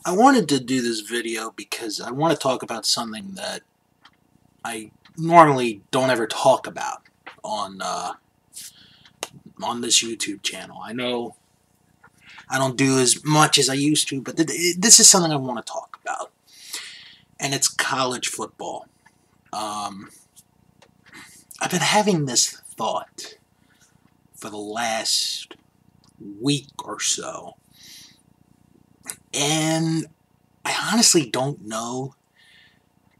I wanted to do this video because I want to talk about something that I normally don't ever talk about on on this YouTube channel. I know I don't do as much as I used to, but this is something I want to talk about, and it's college football. I've been having this thought for the last week or so, and I honestly don't know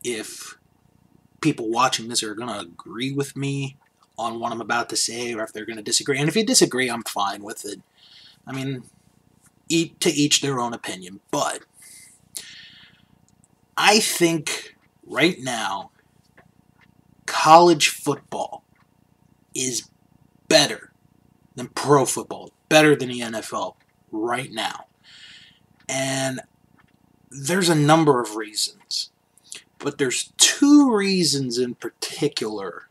if people watching this are going to agree with me on what I'm about to say, or if they're going to disagree. And if you disagree, I'm fine with it. I mean, to each their own opinion. But I think right now, college football is better than pro football, better than the NFL right now. And there's a number of reasons. But there's two reasons in particular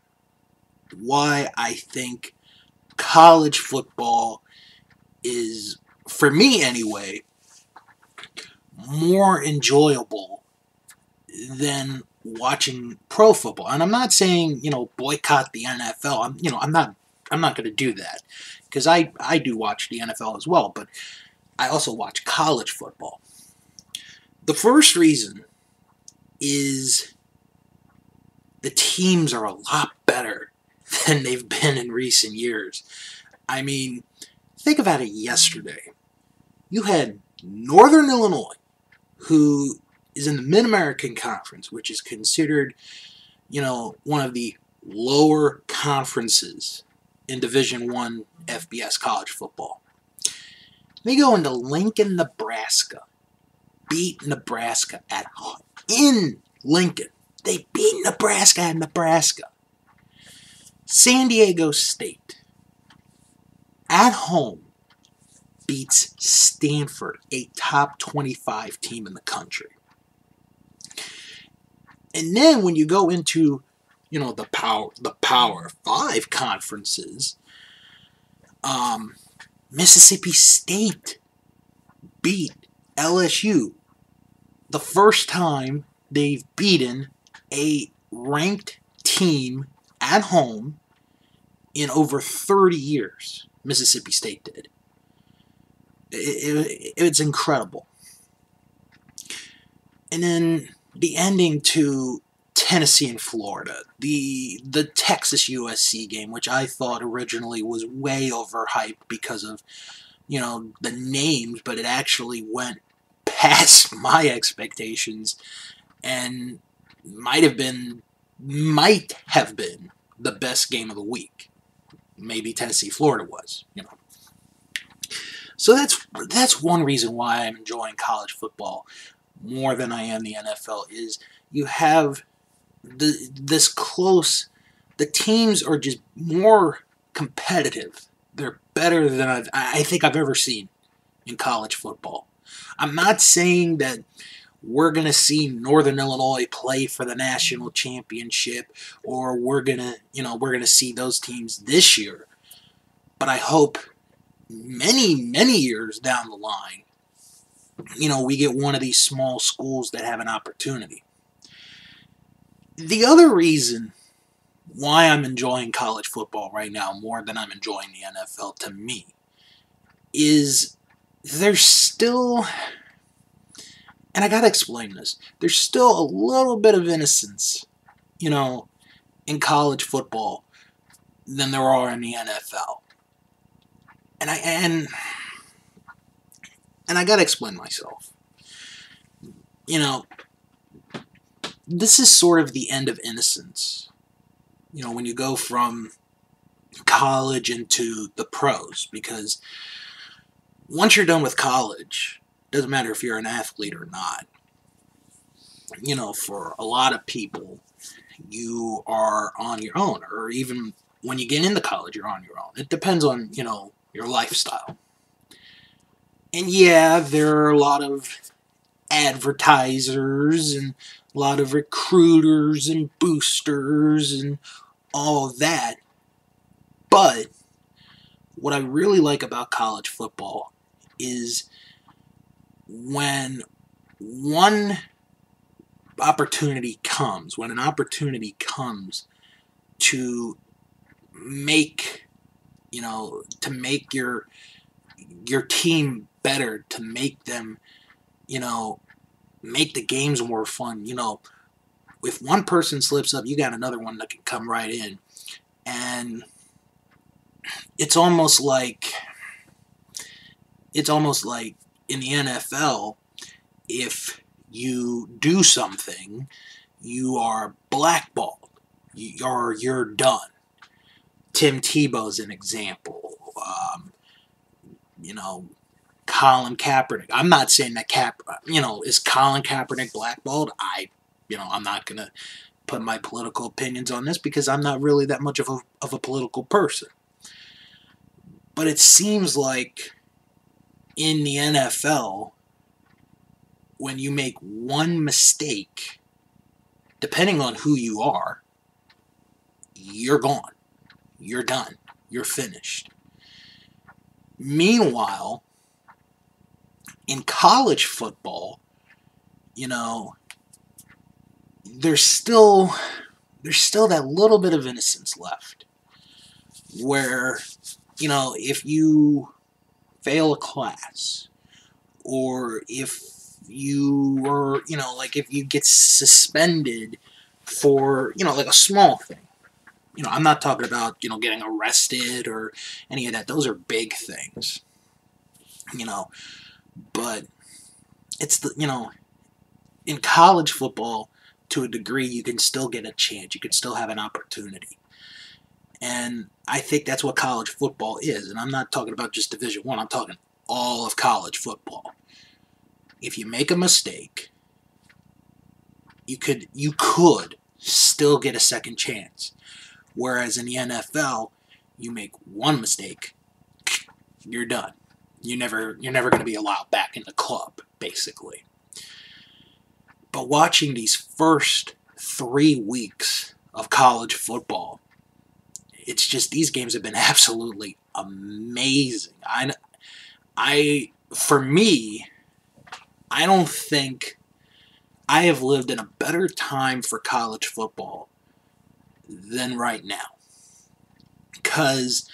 why I think college football is, for me anyway, more enjoyable than watching pro football. And I'm not saying, boycott the NFL. I'm not going to do that, because I do watch the NFL as well, but I also watch college football. The first reason is the teams are a lot better than they've been in recent years. I mean, think about it yesterday. You had Northern Illinois, who is in the Mid-American Conference, which is considered, one of the lower conferences in Division I FBS college football. They go into Lincoln, Nebraska, beat Nebraska in Lincoln. They beat Nebraska at Nebraska. San Diego State, at home, beats Stanford, a top 25 team in the country. And then when you go into, the Power 5 conferences, Mississippi State beat LSU. The first time they've beaten a ranked team at home in over 30 years. Mississippi State did. It's incredible. And then the ending to Tennessee and Florida, the Texas USC game, which I thought originally was way overhyped because of, the names, but it actually went past my expectations and might have been the best game of the week. Maybe Tennessee Florida was, So that's one reason why I'm enjoying college football more than I am the NFL, is you have this close. The teams are just more competitive. They're better than I think I've ever seen in college football. I'm not saying that we're going to see Northern Illinois play for the national championship, or we're going to see those teams this year. But I hope many, many years down the line, we get one of these small schools that have an opportunity. The other reason why I'm enjoying college football right now more than I'm enjoying the NFL, to me, is there's still, and I gotta explain this, there's still a little bit of innocence, in college football than there are in the NFL. And I gotta explain myself. This is sort of the end of innocence. When you go from college into the pros, because once you're done with college, it doesn't matter if you're an athlete or not. For a lot of people, you are on your own, or even when you get into college, you're on your own. It depends on, your lifestyle. And yeah, there are a lot of advertisers and a lot of recruiters and boosters and all of that. But what I really like about college football is when one opportunity comes, when an opportunity comes to make, to make your team better, to make them, make the games more fun. If one person slips up, you got another one that can come right in. And it's almost like in the NFL, if you do something, you are blackballed. You're done. Tim Tebow's an example. You know, Colin Kaepernick. I'm not saying that is Colin Kaepernick blackballed? I'm not gonna put my political opinions on this because I'm not really that much of a political person. But it seems like in the NFL, when you make one mistake, depending on who you are, you're gone. You're done. You're finished. Meanwhile, in college football, there's still that little bit of innocence left where, if you fail a class, or if you are, if you get suspended for, like a small thing. I'm not talking about, getting arrested or any of that. Those are big things. But it's in college football, to a degree, you can still get a chance. You can still have an opportunity. And I think that's what college football is. And I'm not talking about just Division I. I'm talking all of college football. If you make a mistake, you could still get a second chance. Whereas in the NFL, you make one mistake, you're done. You're never going to be allowed back in the club, basically. But watching these first 3 weeks of college football, it's just, these games have been absolutely amazing. For me, I don't think I have lived in a better time for college football than right now. Because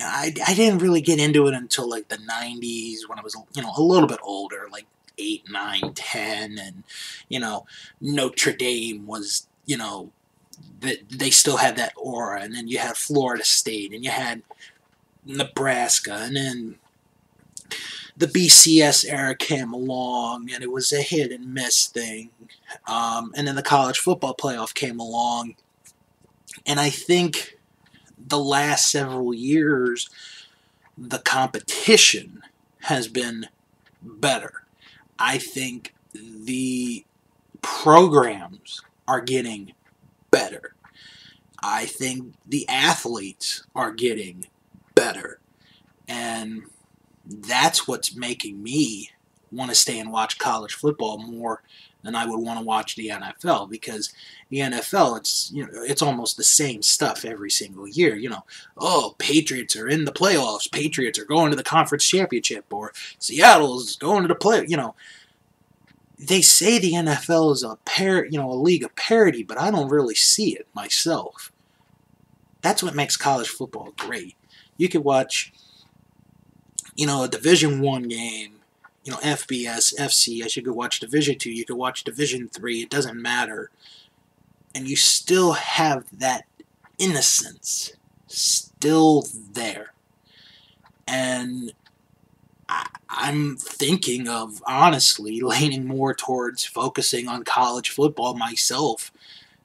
I didn't really get into it until like the 90s, when I was, a little bit older, like 8, 9, 10, and, Notre Dame was, that they still had that aura, and then you had Florida State, and you had Nebraska, and then the BCS era came along, and it was a hit and miss thing, and then the college football playoff came along, and I think the last several years, the competition has been better. I think the programs are getting better. I think the athletes are getting better. And that's what's making me want to stay and watch college football more than I would want to watch the NFL, because the NFL, it's almost the same stuff every single year. Patriots are in the playoffs, Patriots are going to the conference championship, or Seattle's going to the play. They say the NFL is a league of parity, but I don't really see it myself. That's what makes college football great. You could watch, a Division I game, FBS, FCS. You could watch Division II. You could watch Division III. It doesn't matter. And you still have that innocence still there. And I'm thinking of, honestly, leaning more towards focusing on college football myself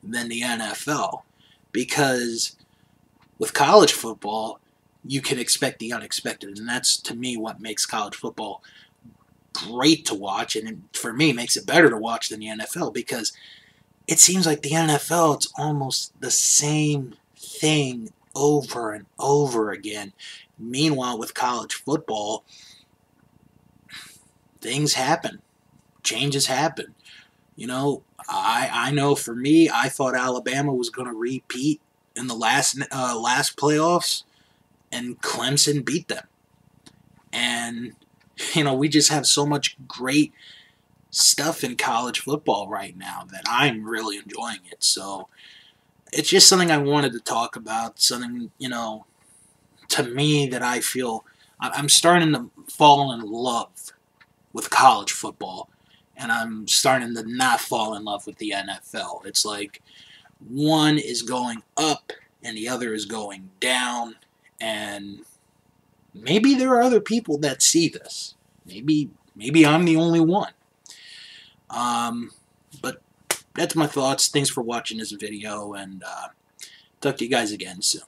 than the NFL. Because with college football, you can expect the unexpected. And that's, to me, what makes college football great to watch. And for me, makes it better to watch than the NFL. Because it seems like the NFL, it's almost the same thing over and over again. Meanwhile, with college football, things happen. Changes happen. I know for me, I thought Alabama was going to repeat in the last playoffs, and Clemson beat them. And, we just have so much great stuff in college football right now that I'm really enjoying it. So it's just something I wanted to talk about. Something, to me that I feel I'm starting to fall in love with college football, and I'm starting to not fall in love with the NFL. It's like one is going up and the other is going down, and maybe there are other people that see this. Maybe I'm the only one. But that's my thoughts. Thanks for watching this video, and talk to you guys again soon.